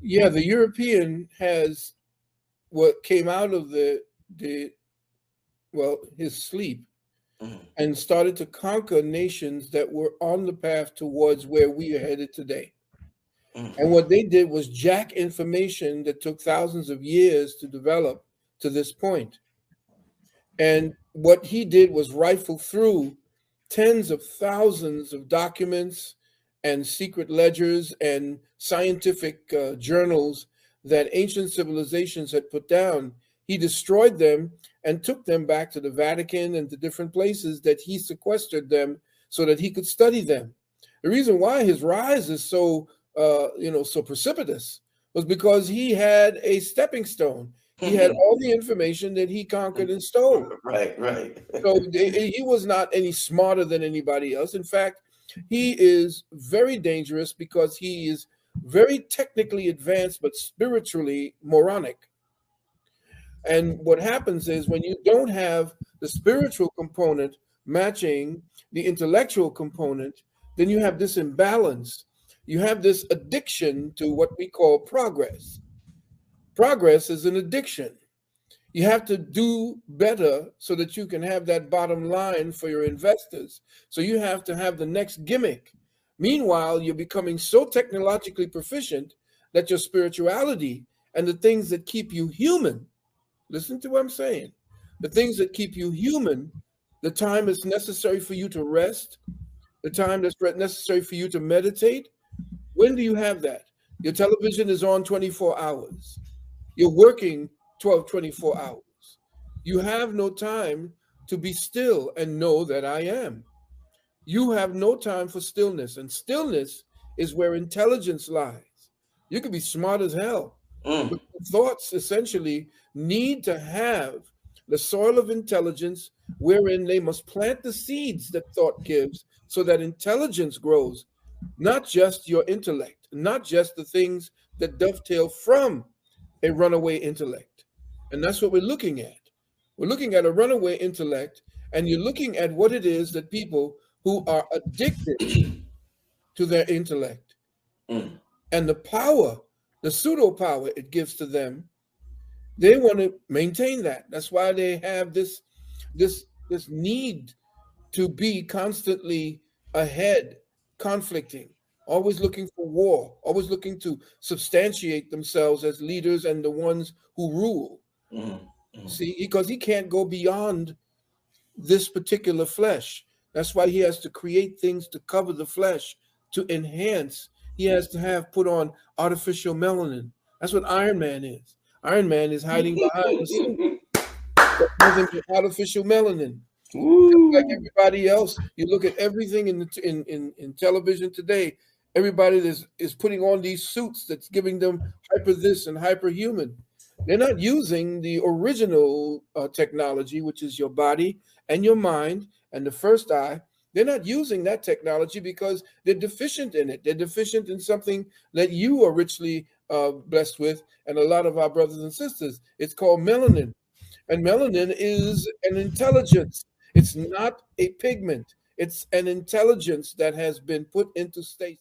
Yeah, the European has what came out of the well, his sleep, Mm, and started to conquer nations that were on the path towards where we are headed today. And mm, what they did was jack information that took thousands of years to develop to this point. And what he did was rifle through tens of thousands of documents and secret ledgers and scientific journals that ancient civilizations had put down. He destroyed them and took them back to the Vatican and to different places that he sequestered them so that he could study them. The reason why his rise is so, so precipitous was because he had a stepping stone. He had mm. all the information that he conquered and stole. Right, right. So he was not any smarter than anybody else. In fact, he is very dangerous because he is very technically advanced, but spiritually moronic. And what happens is when you don't have the spiritual component matching the intellectual component, then you have this imbalance. You have this addiction to what we call progress. Progress is an addiction. You have to do better so that you can have that bottom line for your investors. So you have to have the next gimmick. Meanwhile, you're becoming so technologically proficient that your spirituality and the things that keep you human, listen to what I'm saying, the things that keep you human, the time is necessary for you to rest, the time that's necessary for you to meditate. When do you have that? Your television is on 24 hours. You're working 12, 24 hours. You have no time to be still and know that I am. You have no time for stillness, and stillness is where intelligence lies. You can be smart as hell, but Mm, thoughts essentially need to have the soil of intelligence wherein they must plant the seeds that thought gives so that intelligence grows, not just your intellect, not just the things that dovetail from a runaway intellect. And that's what we're looking at. We're looking at a runaway intellect, and you're looking at what it is that people who are addicted to their intellect mm. and the power, the pseudo power it gives to them, they want to maintain that. That's why they have this need to be constantly ahead, conflicting, always looking for war, always looking to substantiate themselves as leaders and the ones who rule. Mm, mm. See, because he can't go beyond this particular flesh. That's why he has to create things to cover the flesh, to enhance. He has to have put on artificial melanin. That's what Iron Man is. Iron Man is hiding behind the suit that gives him the artificial melanin. Like Woo. everybody else, you look at everything in television today. Everybody is putting on these suits that's giving them hyper this and hyperhuman. They're not using the original technology, which is your body and your mind and the first eye. They're not using that technology because they're deficient in it. They're deficient in something that you are richly blessed with, and a lot of our brothers and sisters. It's called melanin. And melanin is an intelligence. It's not a pigment. It's an intelligence that has been put into state.